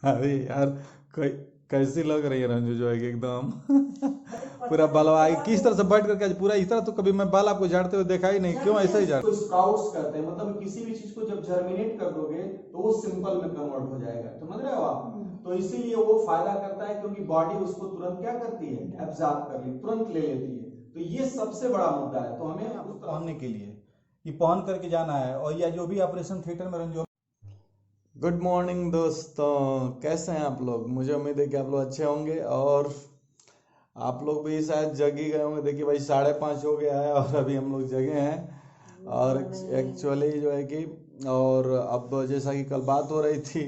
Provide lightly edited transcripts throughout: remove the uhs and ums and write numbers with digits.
अरे यार, कै- कैसी लग रही है रंजू जो है कि एकदम पूरा बालवा किस तरह से बैठ करके आज पूरा इस तरह तो कभी मैं बाल आपको झाड़ते हुए देखा ही नहीं, क्यों ऐसा ही झाड़। इसको स्प्राउट्स कहते हैं, मतलब किसी भी चीज को जब जर्मिनेट कर दोगे तो वो सिंपल में कन्वर्ट हो जाएगा, समझ रहे हो आप। तो इसीलिए वो फायदा करता है क्योंकि बॉडी उसको तुरंत क्या करती है, एब्जॉर्ब कर ली, तुरंत ले लेती है। तो ये सबसे बड़ा मुद्दा है, तो हमें उस तरह पहनने के लिए ये पहन करके जाना है, और या जो भी ऑपरेशन थिएटर में रंजू। गुड मॉर्निंग दोस्तों, कैसे हैं आप लोग? मुझे उम्मीद है कि आप लोग अच्छे होंगे, और आप लोग भी शायद जग ही गए होंगे। देखिए भाई, 5:30 हो गया है और अभी हम लोग जगे हैं। और एक्चुअली जो है कि, और अब जैसा कि कल बात हो रही थी,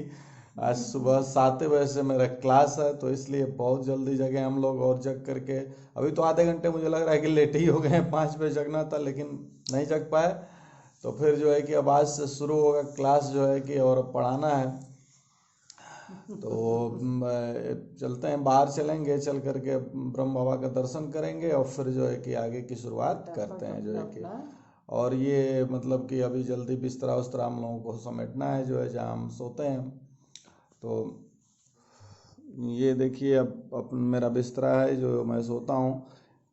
आज सुबह 7 बजे से मेरा क्लास है, तो इसलिए बहुत जल्दी जगे हम लोग। और जग करके अभी तो आधे घंटे मुझे लग रहा है कि लेट ही हो गए हैं, 5 बजे जगना था लेकिन नहीं जग पाए। तो फिर जो है कि अब आज से शुरू होगा क्लास जो है कि, और पढ़ाना है। तो चलते हैं, बाहर चलेंगे, चल करके ब्रह्म बाबा का दर्शन करेंगे और फिर जो है कि आगे की शुरुआत करते हैं जो है कि। और ये मतलब कि अभी जल्दी बिस्तरा उस्तरा हम लोगों को समेटना है जो है, जहाँ हम सोते हैं। तो ये देखिए, अब मेरा बिस्तरा है जो मैं सोता हूँ।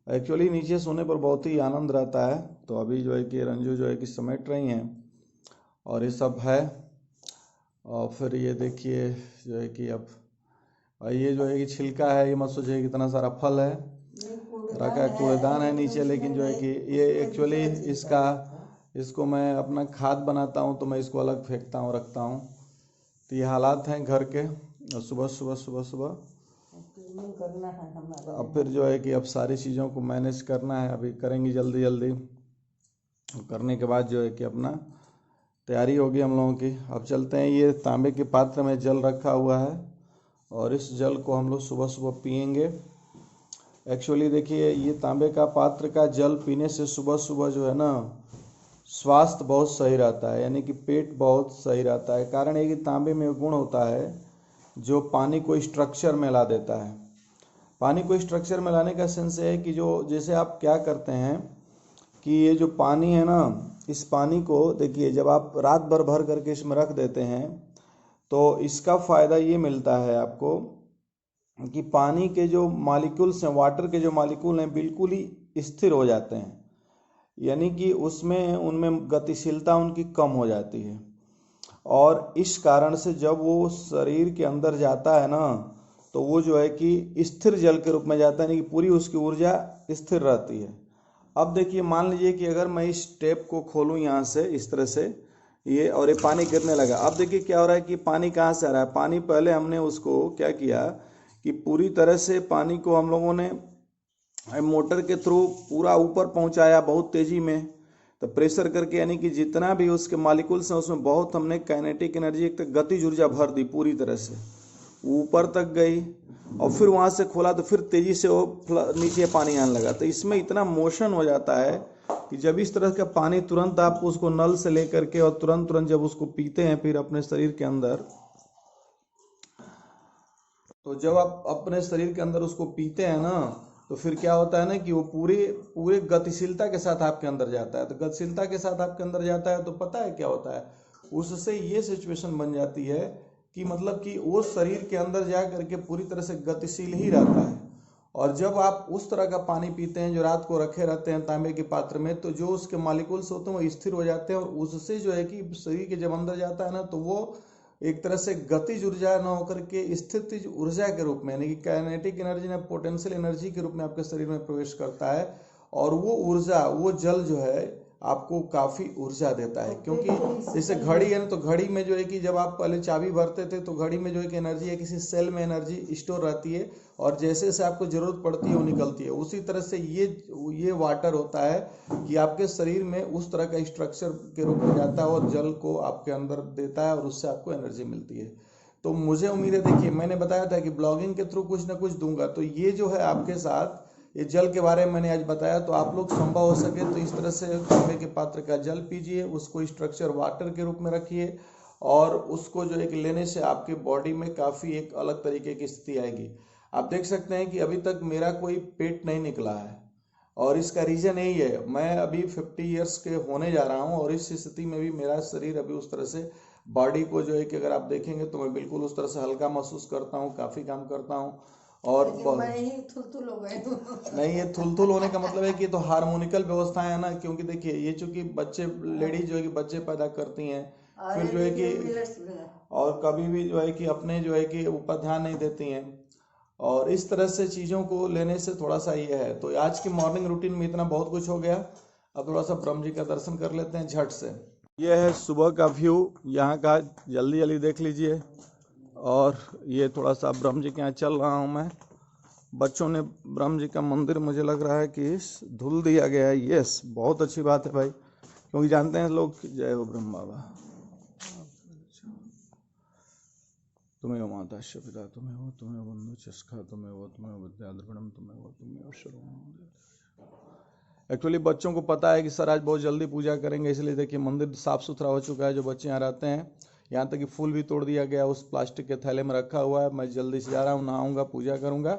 एक्चुअली नीचे सोने पर बहुत ही आनंद रहता है। तो अभी जो है कि रंजू जो है कि समेट रही हैं, और ये सब है। और फिर ये देखिए जो है कि अब, और ये जो है कि छिलका है, ये मत सोचिए कि इतना सारा फल है रखा है, कूड़ेदान है नीचे। लेकिन जो है कि ये एक्चुअली इसका, इसको मैं अपना खाद बनाता हूँ, तो मैं इसको अलग फेंकता हूँ, रखता हूँ। तो ये हालात हैं घर के। और सुबह सुबह सुबह सुबह अब फिर जो है कि अब सारी चीज़ों को मैनेज करना है, अभी करेंगे जल्दी जल्दी। करने के बाद जो है कि अपना तैयारी होगी हम लोगों की। अब चलते हैं, ये तांबे के पात्र में जल रखा हुआ है, और इस जल को हम लोग सुबह सुबह पियेंगे। एक्चुअली देखिए, ये तांबे का पात्र का जल पीने से सुबह सुबह जो है ना, स्वास्थ्य बहुत सही रहता है, यानी कि पेट बहुत सही रहता है। कारण ये कि तांबे में गुण होता है जो पानी को स्ट्रक्चर में ला देता है। पानी को स्ट्रक्चर में लाने का सेंस है कि जो, जैसे आप क्या करते हैं कि ये जो पानी है ना, इस पानी को देखिए, जब आप रात भर भर करके इसमें रख देते हैं, तो इसका फ़ायदा ये मिलता है आपको कि पानी के जो मॉलिक्यूल्स हैं, वाटर के जो मॉलिक्यूल हैं, बिल्कुल ही स्थिर हो जाते हैं। यानी कि उसमें, उनमें गतिशीलता उनकी कम हो जाती है। और इस कारण से जब वो शरीर के अंदर जाता है ना, तो वो जो है कि स्थिर जल के रूप में जाता है, यानी कि पूरी उसकी ऊर्जा स्थिर रहती है। अब देखिए, मान लीजिए कि अगर मैं इस टेप को खोलूँ यहाँ से इस तरह से, ये, और ये पानी गिरने लगा। अब देखिए क्या हो रहा है कि पानी कहाँ से आ रहा है। पानी पहले हमने उसको क्या किया कि पूरी तरह से पानी को हम लोगों ने मोटर के थ्रू पूरा ऊपर पहुंचाया बहुत तेजी में। तो प्रेशर करके, यानी कि जितना भी उसके मॉलिक्यूल्स हैं उसमें बहुत हमने काइनेटिक एनर्जी, एक तक गतिज ऊर्जा भर दी, पूरी तरह से ऊपर तक गई। और फिर वहां से खोला तो फिर तेजी से वो नीचे पानी आने लगा। तो इसमें इतना मोशन हो जाता है कि जब इस तरह का पानी तुरंत आप उसको नल से लेकर के, और तुरंत तुरंत जब उसको पीते हैं फिर अपने शरीर के अंदर, तो जब आप अपने शरीर के अंदर उसको पीते हैं ना, तो फिर क्या होता है ना कि वो पूरे पूरे गतिशीलता के साथ आपके अंदर जाता है। तो गतिशीलता के साथ आपके अंदर जाता है तो पता है क्या होता है, उससे ये सिचुएशन बन जाती है कि मतलब कि वो शरीर के अंदर जा करके पूरी तरह से गतिशील ही रहता है। और जब आप उस तरह का पानी पीते हैं जो रात को रखे रहते हैं तांबे के पात्र में, तो जो उसके मॉलिक्यूल्स होते हैं वो स्थिर हो जाते हैं, और उससे जो है कि शरीर के जब अंदर जाता है ना, तो वो एक तरह से गतिज ऊर्जा न होकर के स्थितिज ऊर्जा के रूप में, यानी कि काइनेटिक एनर्जी ने पोटेंशियल एनर्जी के रूप में आपके शरीर में प्रवेश करता है। और वो ऊर्जा, वो जल जो है आपको काफ़ी ऊर्जा देता है। क्योंकि जैसे घड़ी है ना, तो घड़ी में जो है कि जब आप पहले चाबी भरते थे, तो घड़ी में जो है कि एनर्जी है, किसी सेल में एनर्जी स्टोर रहती है, और जैसे जैसे आपको ज़रूरत पड़ती है वो निकलती है। उसी तरह से ये वाटर होता है कि आपके शरीर में उस तरह का स्ट्रक्चर के रूप में जाता है, और जल को आपके अंदर देता है, और उससे आपको एनर्जी मिलती है। तो मुझे उम्मीद है, देखिए मैंने बताया था कि ब्लॉगिंग के थ्रू कुछ ना कुछ दूंगा, तो ये जो है आपके साथ, ये जल के बारे में मैंने आज बताया। तो आप लोग संभव हो सके तो इस तरह से तांबे के पात्र का जल पीजिए, उसको स्ट्रक्चर वाटर के रूप में रखिए, और उसको जो है कि लेने से आपके बॉडी में काफ़ी एक अलग तरीके की स्थिति आएगी। आप देख सकते हैं कि अभी तक मेरा कोई पेट नहीं निकला है, और इसका रीज़न यही है, मैं अभी 50 ईयर्स के होने जा रहा हूँ, और इस स्थिति में भी मेरा शरीर अभी उस तरह से बॉडी को जो है कि अगर आप देखेंगे तो मैं बिल्कुल उस तरह से हल्का महसूस करता हूँ, काफ़ी काम करता हूँ। और मैं ही थुलथुल हो गए। नहीं, ये थुलथुल होने का मतलब है कि तो हार्मोनिकल व्यवस्थाएं है ना, क्योंकि देखिए ये चूंकि बच्चे लेडीज जो है कि बच्चे पैदा करती हैं, फिर जो है कि और कभी भी जो है कि अपने जो है कि ऊपर ध्यान नहीं देती हैं, और इस तरह से चीज़ों को लेने से थोड़ा सा ये है। तो आज की मॉर्निंग रूटीन में इतना बहुत कुछ हो गया। अब थोड़ा सा ब्रह्म जी का दर्शन कर लेते हैं झट से। ये है सुबह का व्यू यहाँ का, जल्दी जल्दी देख लीजिए। और ये थोड़ा सा ब्रह्म जी के यहाँ चल रहा हूँ मैं। बच्चों ने ब्रह्म जी का मंदिर मुझे लग रहा है कि धुल दिया गया है। यस, बहुत अच्छी बात है भाई, क्योंकि जानते हैं लोग। जय हो ब्रह्म बाबा। तुम्हें माता पिता तुम्हें हो, तुम्हें बंधु चस्का तुम्हें हो, तुम्हें विद्या द्रविणम तुम्हें हो, तुम्हें शरण। एक्चुअली बच्चों को पता है कि सर आज बहुत जल्दी पूजा करेंगे, इसलिए देखिए मंदिर साफ सुथरा हो चुका है। जो बच्चे यहाँ रहते हैं, यहाँ तक कि फूल भी तोड़ दिया गया, उस प्लास्टिक के थैले में रखा हुआ है। मैं जल्दी से जा रहा हूँ, नहाऊंगा, पूजा करूँगा,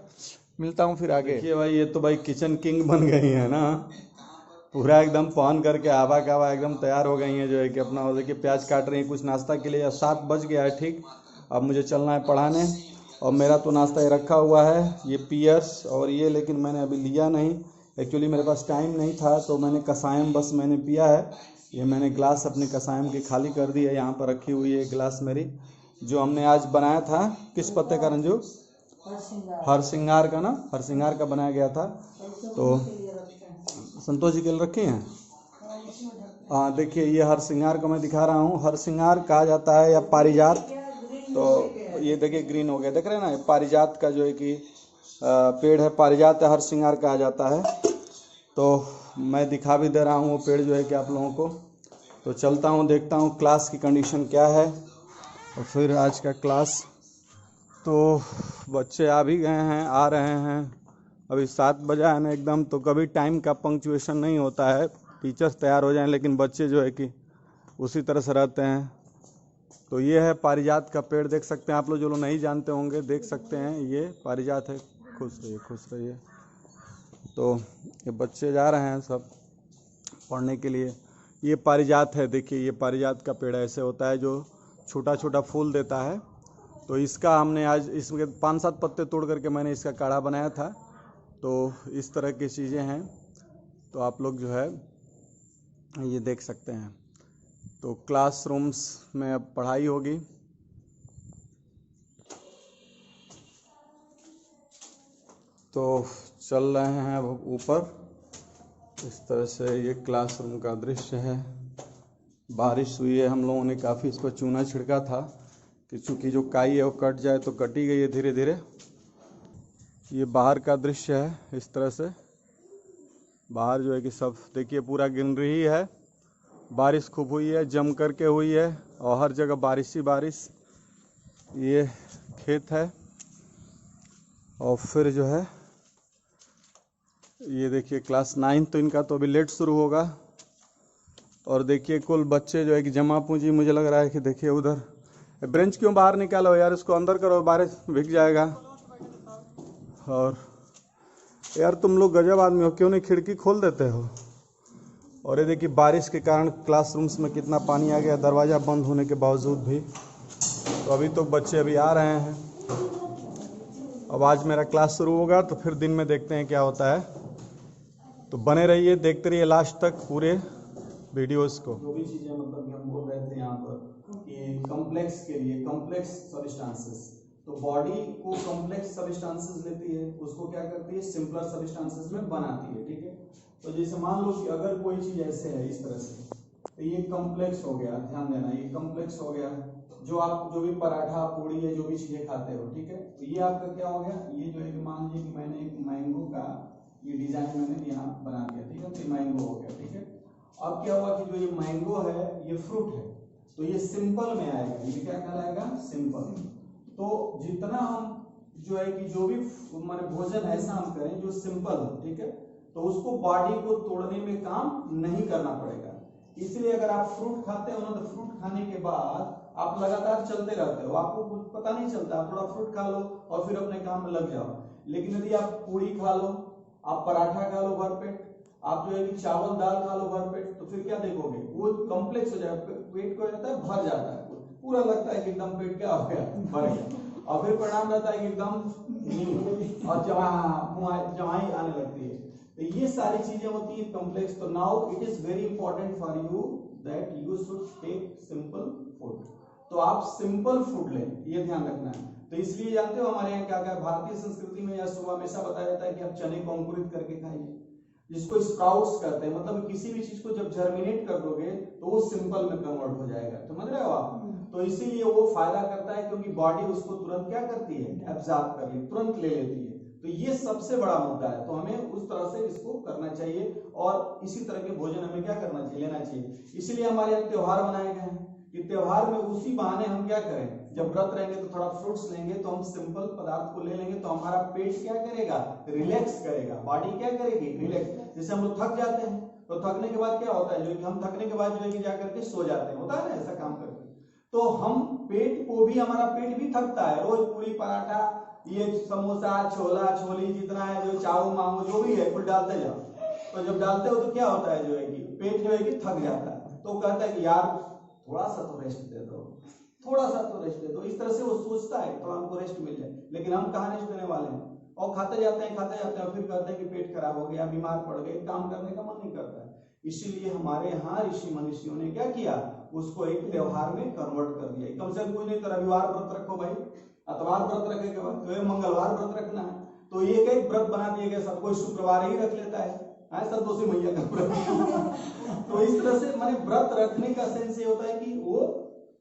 मिलता हूँ फिर आगे। देखिए भाई, ये तो भाई किचन किंग बन गई है ना, पूरा एकदम पहन करके आवा कावा एकदम तैयार हो गई हैं जो है कि अपना। और देखिए प्याज काट रही हैं कुछ नाश्ता के लिए। 7 बज गया है ठीक। अब मुझे चलना है पढ़ाने, और मेरा तो नाश्ता ये रखा हुआ है, ये पियर्स और ये, लेकिन मैंने अभी लिया नहीं। एक्चुअली मेरे पास टाइम नहीं था, तो मैंने कसायम बस मैंने पिया है। ये मैंने ग्लास अपने कसायम की खाली कर दी है, यहाँ पर रखी हुई है ग्लास मेरी, जो हमने आज बनाया था। किस पत्ते का रंजू? हरसिंगार का ना, हरसिंगार का बनाया गया था। तो संतोष जी के लिए रखे हैं। हाँ देखिए, ये हरसिंगार को मैं दिखा रहा हूँ। हरसिंगार कहा जाता है या पारिजात। तो ये देखिए ग्रीन हो गया, देख रहे हैं ना, ये पारिजात का जो है कि पेड़ है, पारिजात हरसिंगार कहा जाता है। तो मैं दिखा भी दे रहा हूँ वो पेड़ जो है कि आप लोगों को। तो चलता हूँ, देखता हूँ क्लास की कंडीशन क्या है, और फिर आज का क्लास। तो बच्चे आ भी गए हैं, आ रहे हैं। अभी 7 बजा है ना एकदम, तो कभी टाइम का पंक्चुएशन नहीं होता है। टीचर्स तैयार हो जाएं, लेकिन बच्चे जो है कि उसी तरह से रहते हैं। तो ये है पारिजात का पेड़, देख सकते हैं आप लोग, जो लोग नहीं जानते होंगे देख सकते हैं, ये पारिजात है। खुश रहिए, खुश रहिए। तो ये बच्चे जा रहे हैं सब पढ़ने के लिए। ये पारिजात है, देखिए ये पारिजात का पेड़ ऐसे होता है, जो छोटा छोटा फूल देता है। तो इसका हमने आज, इसमें 5-7 पत्ते तोड़ करके मैंने इसका काढ़ा बनाया था। तो इस तरह की चीज़ें हैं। तो आप लोग जो है ये देख सकते हैं। तो क्लासरूम्स में अब पढ़ाई होगी। तो चल रहे हैं अब ऊपर। इस तरह से ये क्लासरूम का दृश्य है। बारिश हुई है, हम लोगों ने काफ़ी इस पर चूना छिड़का था कि चूँकि जो काई है वो कट जाए, तो कटी गई है धीरे धीरे। ये बाहर का दृश्य है, इस तरह से बाहर जो है कि सब देखिए पूरा ग्रीनरी ही है। बारिश खूब हुई है, जम करके हुई है, और हर जगह बारिश ही बारिश। ये खेत है, और फिर जो है ये देखिए क्लास 9 तो इनका तो अभी लेट शुरू होगा। और देखिए कुल बच्चे जो है कि जमा पूंजी, मुझे लग रहा है कि देखिए उधर ब्रेंच क्यों बाहर निकालो यार, इसको अंदर करो, बारिश भीग जाएगा। और यार तुम लोग गजब आदमी हो, क्यों नहीं खिड़की खोल देते हो। और ये देखिए बारिश के कारण क्लासरूम्स में कितना पानी आ गया, दरवाज़ा बंद होने के बावजूद भी। तो अभी तो बच्चे अभी आ रहे हैं। अब आज मेरा क्लास शुरू होगा, तो फिर दिन में देखते हैं क्या होता है। तो बने रहिए, देखते रहिए लास्ट तक पूरे वीडियोस को। जो भी चीजें मतलब कि हम बोल रहे थे यहाँ पर कि कॉम्प्लेक्स के लिए कॉम्प्लेक्स सब्सटेंसेस, तो बॉडी को कॉम्प्लेक्स सब्सटेंसेस लेती है, उसको क्या करती है, सिंपलर सब्सटेंसेस में बनाती है। ठीक है, तो जैसे मान लो कि अगर कोई चीज ऐसे है इस तरह से, तो ये कॉम्प्लेक्स हो गया, ध्यान देना, ये कॉम्प्लेक्स हो गया। जो आप जो भी पराठा पूड़ी है, जो भी चीजें खाते हो, ठीक है, तो ये आपका क्या हो गया, ये जो है कि मान लीजिए कि मैंने एक मैंगो का ये डिजाइन मैंने यहाँ बना दिया, ठीक है, तो मैंगो हो गया। ठीक है, अब क्या हुआ कि जो ये मैंगो है ये फ्रूट है, तो ये सिंपल में आएगा, ये क्या कहलाएगा, सिंपल। तो जितना हम जो है कि जो भी हमारे भोजन ऐसा हम करें जो सिंपल हो, ठीक है, तो उसको बॉडी को तोड़ने में काम नहीं करना पड़ेगा। इसलिए अगर आप फ्रूट खाते हो ना, तो फ्रूट खाने के बाद आप लगातार चलते रहते हो, आपको कुछ पता नहीं चलता, आप थोड़ा फ्रूट खा लो और फिर अपने काम में लग जाओ। लेकिन यदि आप पूरी खा लो, आप पराठा खा लो भरपेट, आप जो है कि चावल दाल खा लो भरपेट, तो फिर क्या देखोगे, वो कॉम्प्लेक्स हो जाएगा, पेट को जाता है, भर जाता है, पूरा लगता है कि एकदम पेट क्या हो गया, भर गया, और फिर परिणाम रहता है कि एकदम और जवाई आने लगती है। तो ये सारी चीजें होती है कॉम्प्लेक्स। तो now it is very important for you that you should take simple food. तो आप सिंपल फूड लें, ये ध्यान रखना है। तो इसलिए जानते हो हमारे यहाँ क्या क्या भारतीय संस्कृति में या सुबह हमेशा बताया जाता है कि आप चने को अंकुरित करके खाइए, जिसको स्प्राउट्स कहते हैं। मतलब किसी भी चीज को जब जर्मिनेट कर दोगे तो वो सिंपल में कन्वर्ट हो जाएगा, समझ रहे हो आप। तो इसीलिए वो फायदा करता है क्योंकि बॉडी उसको तुरंत क्या करती है, एब्जॉर्ब कर ली, तुरंत ले लेती है। तो ये सबसे बड़ा मुद्दा है। तो हमें उस तरह से इसको करना चाहिए और इसी तरह के भोजन हमें क्या करना चाहिए, लेना चाहिए। इसीलिए हमारे यहाँ त्योहार बनाए गए हैं कि त्योहार में उसी बहाने हम क्या करें, जब व्रत रहेंगे तो थोड़ा फ्रूट्स लेंगे, तो हम सिंपल पदार्थ को ले लेंगे, तो हमारा पेट क्या करेगा, रिलैक्स करेगा, बॉडी क्या करेगी, रिलैक्स। जैसे हम लोग थक जाते हैं तो थकने के बाद क्या होता है, जो कि हम थकने के बाद जो है कि जाकर के सो जाते हैं, होता है ना ऐसा काम करके। तो हम पेट को भी, हमारा पेट भी थकता है, रोज पूरी पराठा, ये समोसा, छोला छोली जितना है, जो चाऊ मांगो जो भी है कुल डालते जाओ। तो जब डालते हो तो क्या होता है, जो है कि पेट जो है कि थक जाता है। तो कहता है कि यार थोड़ा सा तो रेस्ट दे दो, थोड़ा सा तो रेस्ट दे दो। इस तरह से वो सोचता है तो हमको रेस्ट मिल जाए, लेकिन हम कहाँ रेस्ट देने वाले हैं। और खाते जाते हैं और फिर कहते हैं कि पेट खराब हो गया, बीमार पड़ गए, काम करने का मन नहीं करता है। इसीलिए हमारे यहाँ ऋषि मनीषियों ने क्या किया, उसको एक त्योहार में कन्वर्ट कर दिया। कम से कम कुछ नहीं तो रविवार व्रत रखो भाई, अतवार व्रत रखे के बाद तो मंगलवार व्रत रखना है, तो एक एक व्रत बना दिए गए। सब कोई शुक्रवार ही रख लेता है, संतोषी मैया का व्रत। तो इस तरह से माने व्रत रखने का सेंस ये होता है कि वो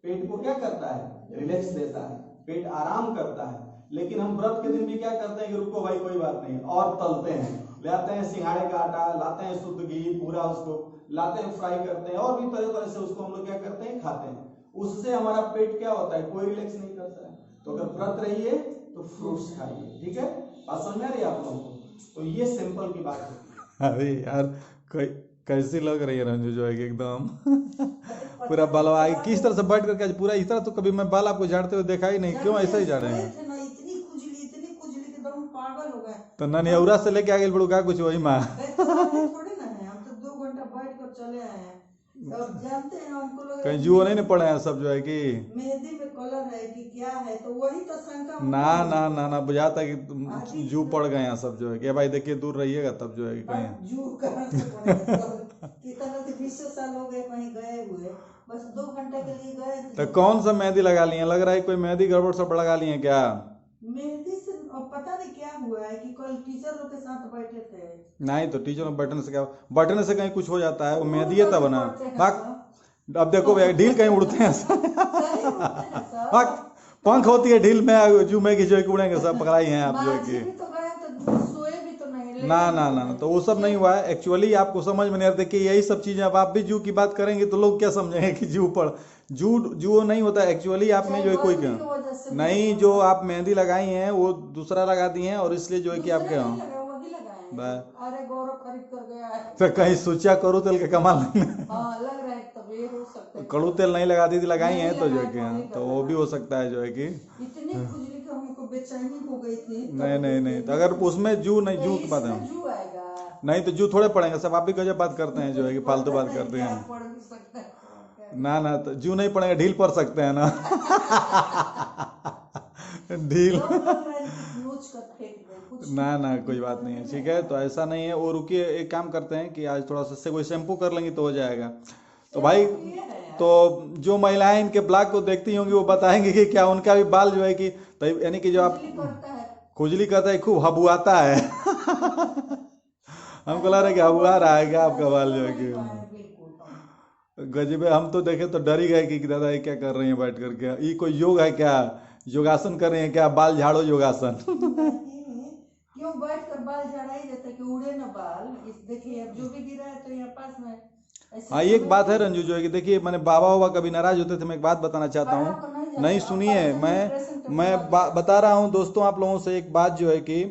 पेट को क्या करता है, रिलैक्स देता है, पेट आराम करता है। लेकिन हम व्रत के दिन भी क्या करते हैं कि रुको भाई कोई बात नहीं, और तलते हैं, लाते हैं सिंघाड़े का आटा, लाते हैं शुद्ध घी पूरा, उसको लाते हैं, फ्राई करते हैं, और भी तरह तरह से उसको हम लोग क्या करते हैं, खाते हैं। उससे हमारा पेट क्या होता है, कोई रिलैक्स नहीं करता है। तो अगर व्रत रहिए तो फ्रूट्स खाइए, ठीक है, बात समझ आ रही है आप लोगों को। तो ये सिंपल की बात है। अरे यार कैसी लग रही है रंजू, जो है कि एकदम पूरा बालवा किस तरह से बैठ करके पूरा इस तरह। तो कभी मैं बाल आपको झाड़ते हुए देखा ही नहीं, क्यों ऐसा ही झाड़े हैं। इतनी खुजली कि हम पागल हो गए। तो ननियौरा से लेके आगे बढ़ू का कुछ वही माँ थोड़ी ना है, हम तो 2 घंटा बैठ कर चले आए हैं। अब जानते हैं हमको लोग कहीं जुओ नहीं पड़े हैं सब, जो है कि मेहंदी में कलर है कि क्या है, तो वही तो शंका। ना बुझाता कि तुम जू पड़ गए हैं सब, जो है कि भाई देखिए दूर रहिएगा, तब जो है कि कहीं जू कहाँ से पड़ेगा। कितना से 20 साल हो गए कहीं गए हुए, बस 2 घंटे के लिए गए थे। तो कौन सा मेहंदी लगा लिए, लग रहा है कोई मेहंदी गड़बड़ सब लगा लिए क्या। मेहंदी से पता नहीं क्या हुआ है कि कल टीचर लोग के साथ बैठे थे। नहीं तो टीचर में बैठने से क्या, बैठने से कहीं कुछ हो जाता है, वो मेहंदी है तब ना। अब देखो भैया ढील कहीं उड़ते हैं पंख होती है ढील में, जू में की जो है कि उड़ेंगे सब, पकड़ाई हैं आप जो है कि ना तो वो सब नहीं हुआ है। एक्चुअली आपको समझ में नहीं आता कि यही सब चीजें, अब आप भी जू की बात करेंगे तो लोग क्या समझेंगे कि जू पड़, जू नहीं होता एक्चुअली। आपने जो है कोई क्या नहीं, जो आप मेहंदी लगाई हैं वो दूसरा लगा दी हैं, और इसलिए जो है कि आपके अरे गौरव खरीद कर गया है। तो कहीं सोचा करो तेल का कमाल नहीं, हाँ लग रहा है, तब ये हो सकता है कड़ू तेल नहीं लगा दी थी, लगाई हैं तो जो है कि तो वो भी हो सकता है जो है कि इतनी खुजली कि हमको बेचैनी हो गई थी। नहीं तो अगर उसमें जू की बात है, जू आएगा नहीं तो जू थोड़े पड़ेंगे सब। आप भी गजब बात करते हैं, जो है कि फालतू बात करते हैं। पढ़ भी सकता है। ना तो जू नहीं पड़ेगा, ढील पड़ सकते हैं ना ढील नोच कर फेंक दे कुछ। ना कोई बात नहीं है, ठीक है। तो ऐसा नहीं है, वो रुकिए एक काम करते हैं कि आज थोड़ा सा कोई शैम्पू कर लेंगे तो हो जाएगा। तो भाई तो जो महिलाएं इनके ब्लॉग को देखती होंगी वो बताएंगे कि क्या उनका भी बाल जो है कि, यानी कि जो आप खुजली करता है, खूब हबुआता है हमको लग रहा है कि हबुआ रहा है क्या आपका बाल, जो है कि गजबे। हम तो देखे तो डर ही गए कि दादा ये क्या कर रही हैं बैठ करके, ये कोई योग है क्या, योगासन कर रहे हैं क्या, बाल झाड़ो योगासन क्यों बैठ कर बाल झाड़ा ही जाता है कि उड़े ना बाल। इस देखिए अब जो भी गिरा है तो यहाँ पास में। हाँ एक बात है रंजू, जो है कि देखिए मैंने बाबा कभी नाराज होते थे, मैं एक बात बताना चाहता हूँ। नहीं सुनिए, मैं बता रहा हूँ दोस्तों आप लोगों से एक बात, जो है कि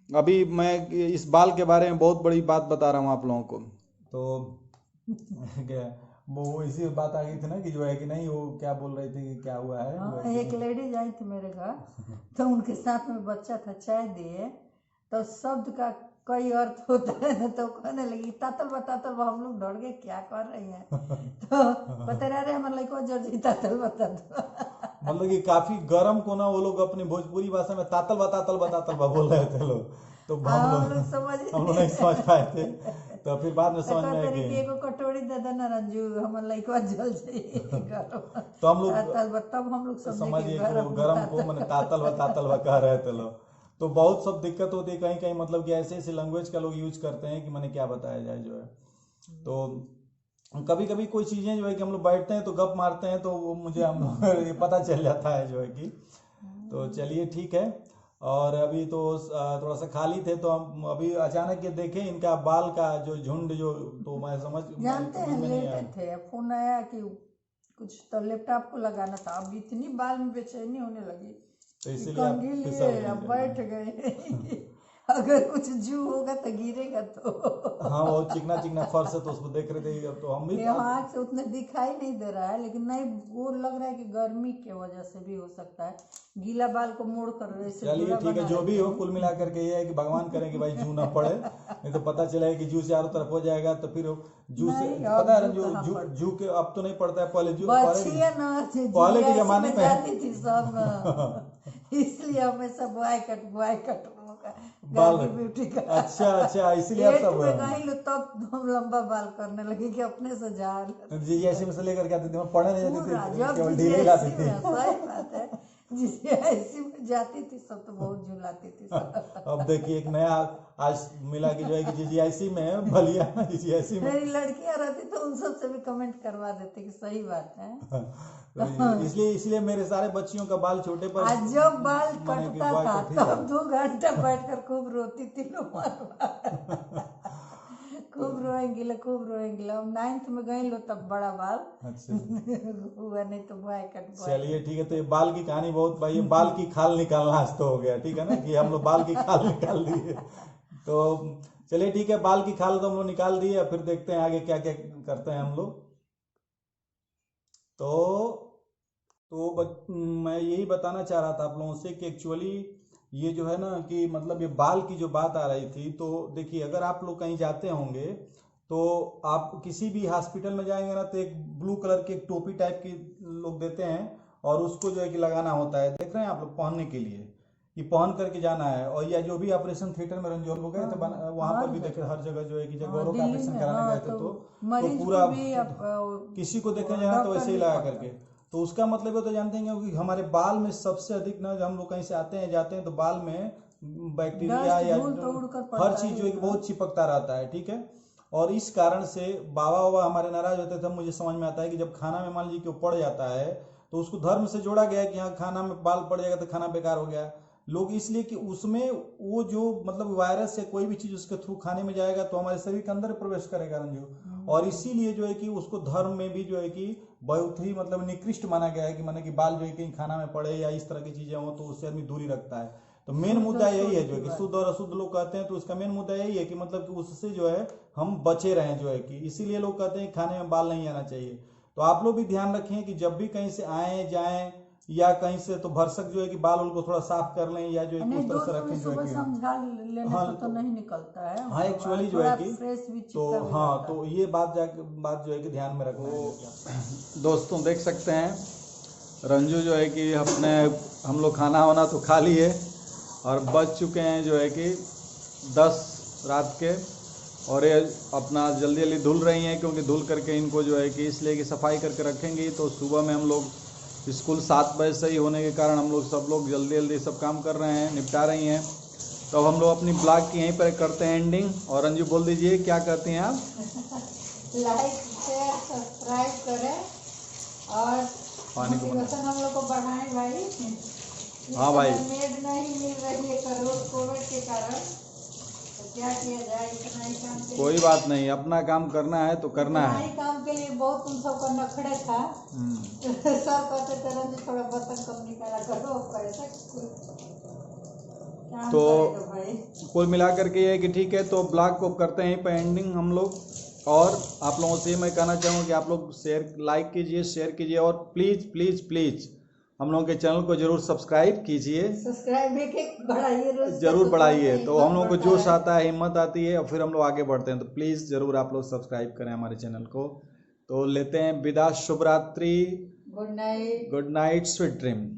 अभी मैं इस बाल के बारे में बहुत बड़ी बात बता रहा हूँ आप लोगों को। तो क्या वो इसी बात आ गई थी ना कि जो है कि नहीं, वो क्या बोल रही थी कि क्या हुआ है। एक लेडीज आई थी मेरे घर, तो उनके साथ में बच्चा था, चाय दिए तो शब्द का कई अर्थ होता है ना, तो कहने लगी तातल बा हम लोग डर गए क्या कर रही हैं। तो बता रहे हमारे लड़को जर्जी तातल बा। मतलब कि काफी गर्म को ना वो लोग अपनी भोजपुरी भाषा में तातल बा बोल रहे थे लोग, तो हम लोग नहीं समझ पाए थे, तो फिर बाद में समझ में आया कि एगो कटोरी दे देना रंजू हमारे लड़को जल जाए। तो हम लोग तब हम लोग समझिए कि वो गरम को मैंने तातल बा कह रहे थे लोग। तो बहुत सब दिक्कत होती है, कहीं कहीं मतलब कि ऐसे ऐसे लैंग्वेज का लोग यूज करते हैं कि मैंने क्या बताया जाए जो है। तो कभी कभी कोई चीजें जो है कि हम लोग बैठते हैं तो गप मारते हैं, तो वो मुझे हम लोग ये पता चल जाता है जो है कि। तो चलिए ठीक है, और अभी तो थोड़ा सा खाली थे, तो हम अभी अचानक ये देखे इनका बाल का जो झुंड जो, तो मैं जानते हैं लेटे थे, फोन आया कि कुछ तो लैपटॉप को लगाना था, अब इतनी बाल में बेचैनी होने लगी, तो इसीलिए अब बैठ गए। अगर कुछ जू होगा तो गिरेगा तो। हाँ वो चिकना चिकना फर्श है तो उसको देख रहे थे, अब तो हम भी आँख से उतने दिखाई नहीं दे रहा है, लेकिन नहीं वो लग रहा है कि गर्मी के वजह से भी हो सकता है, गीला बाल को मोड़ कर रहे। चलिए ठीक है, जो भी हो कुल मिला करके ये है कि भगवान करें कि भाई जू ना पड़े, नहीं तो पता चला है कि जू चारों तरफ हो जाएगा, तो फिर जू से पता है जू के अब तो नहीं पड़ता है, पहले जू पहले के जमाने में जाती थी सब, इसलिए हमेशा बॉय कट बाल ब्यूटी का। अच्छा इसलिए आप सब तब हम लंबा बाल करने लगे कि अपने से झाड़ जी ऐसे में से लेकर के आते थे, पढ़ने नहीं जाती थी, केवल ढीले लाती थी। सही बात है, जिसे ऐसी में जाती थी सब तो बहुत झुलाती थी सब। अब देखिए एक नया आज मिला कि जो है कि जीजीआईसी में बलिया जीजीआईसी में मेरी लड़कियां रहती तो उन सब से भी कमेंट करवा देते कि सही बात है। तो इसलिए मेरे सारे बच्चियों का बाल छोटे पर आज जब बाल कटता था तब 2 घंटा बैठकर खूब रोती थी, खूब रोएंगी। अब 9th में गई लो तब बड़ा बाल हुआ, नहीं तो बॉय कट। चलिए ठीक है, तो ये बाल की कहानी बहुत भाई, ये बाल की खाल निकालना आज तो हो गया, ठीक है ना, कि हम लोग बाल की खाल निकाल दिए। तो चलिए ठीक है, बाल की खाल तो हम लोग निकाल दिए, फिर देखते हैं आगे क्या क्या करते हैं हम लोग। तो मैं यही बताना चाह रहा था आप लोगों से कि एक्चुअली ये जो है ना कि मतलब ये बाल की जो बात आ रही थी, तो देखिए अगर आप लोग कहीं जाते होंगे तो आप किसी भी हॉस्पिटल में जाएंगे ना, तो एक ब्लू कलर की एक टोपी टाइप की लोग देते हैं, और उसको जो है कि लगाना होता है, देख रहे हैं आप लोग, पहनने के लिए ये पहन करके जाना है। और या जो भी ऑपरेशन थिएटर में रंजोर हो गए थे वहां पर भी देखे हर जगह जो है कि जब गौरव का ऑपरेशन कराने गए थे तो पूरा किसी को देखने जाना तो वैसे ही लगा करके। तो उसका मतलब ये तो जानते हैं कि हमारे बाल में सबसे अधिक ना, जब हम लोग कहीं से आते हैं जाते हैं तो बाल में बैक्टीरिया या हर चीज जो है बहुत चिपकता रहता है, ठीक है। और इस कारण से बाबा हमारे नाराज होते थे। मुझे समझ में आता है कि जब खाना में मान लीजिए कि वो पड़ जाता है तो उसको धर्म से जोड़ा गया है कि हाँ खाना में बाल पड़ जाएगा तो खाना बेकार हो गया। लोग इसलिए कि उसमें वो जो मतलब वायरस या कोई भी चीज उसके थ्रू खाने में जाएगा तो हमारे शरीर के अंदर प्रवेश करेगा रंजू। और इसीलिए जो है कि उसको धर्म में भी जो है कि बहुत ही मतलब निकृष्ट माना गया है कि माने कि बाल जो है कहीं खाना में पड़े या इस तरह की चीजें हो तो उससे आदमी दूरी रखता है। तो मेन मुद्दा यही है जो कि शुद्ध और अशुद्ध लोग कहते हैं, तो उसका मेन मुद्दा यही है कि मतलब कि उससे जो है हम बचे रहें जो है कि, इसीलिए लोग कहते हैं खाने में बाल नहीं आना चाहिए। तो आप लोग भी ध्यान रखें कि जब भी कहीं से आए जाएं या कहीं से तो भरसक जो है कि बाल को थोड़ा साफ कर लें या जो है उस तरह से रखें जो है कि हाँ तो नहीं निकलता है। हाँ एक्चुअली जो है कि तो हाँ तो ये बात जो है कि ध्यान में रखना है। दोस्तों देख सकते हैं रंजू जो है कि अपने हम लोग खाना वाना तो खा लिए और बज चुके हैं जो है कि 10 रात के, और ये अपना जल्दी जल्दी धुल रही हैं क्योंकि धुल करके इनको जो है कि इसलिए कि सफाई करके रखेंगी तो सुबह में हम लोग स्कूल 7 बजे से ही होने के कारण हम लोग सब लोग जल्दी जल्दी सब काम कर रहे हैं, निपटा रही हैं। तो अब हम लोग अपनी ब्लॉग की यहीं पर करते हैं एंडिंग। और रंजू बोल दीजिए क्या कहती हैं आप? लाइक शेयर सब्सक्राइब करें और मोटिवेशन हम लोग को बढ़ाएं भाई। हाँ भाई मेड नहीं मिल रही है कोविड के कारण, तो क्या किया जाए, इतना ही काम के कोई बात नहीं, अपना काम करना है तो करना है। काम के लिए बहुत तुम सबका नखड़े था। सब कहते थे रंजू थोड़ा बर्तन कम निकाला करो, कैसे तो कुल मिला करके ये है कि ठीक है, तो ब्लॉग को करते हैं पे एंडिंग हम लोग। और आप लोगों से मैं कहना चाहूँगा कि आप लोग लाइक कीजिए, शेयर कीजिए और प्लीज़ प्लीज़ प्लीज़ हम लोगों के चैनल को जरूर सब्सक्राइब कीजिए, सब्सक्राइब एक बढ़ाइए, रोज जरूर बढ़ाइए। तो हम लोगों को बढ़ता जोश है। आता है, हिम्मत आती है और फिर हम लोग आगे बढ़ते हैं। तो प्लीज़ जरूर आप लोग सब्सक्राइब करें हमारे चैनल को। तो लेते हैं विदा, शुभ रात्रि, good night. Good night, sweet dream.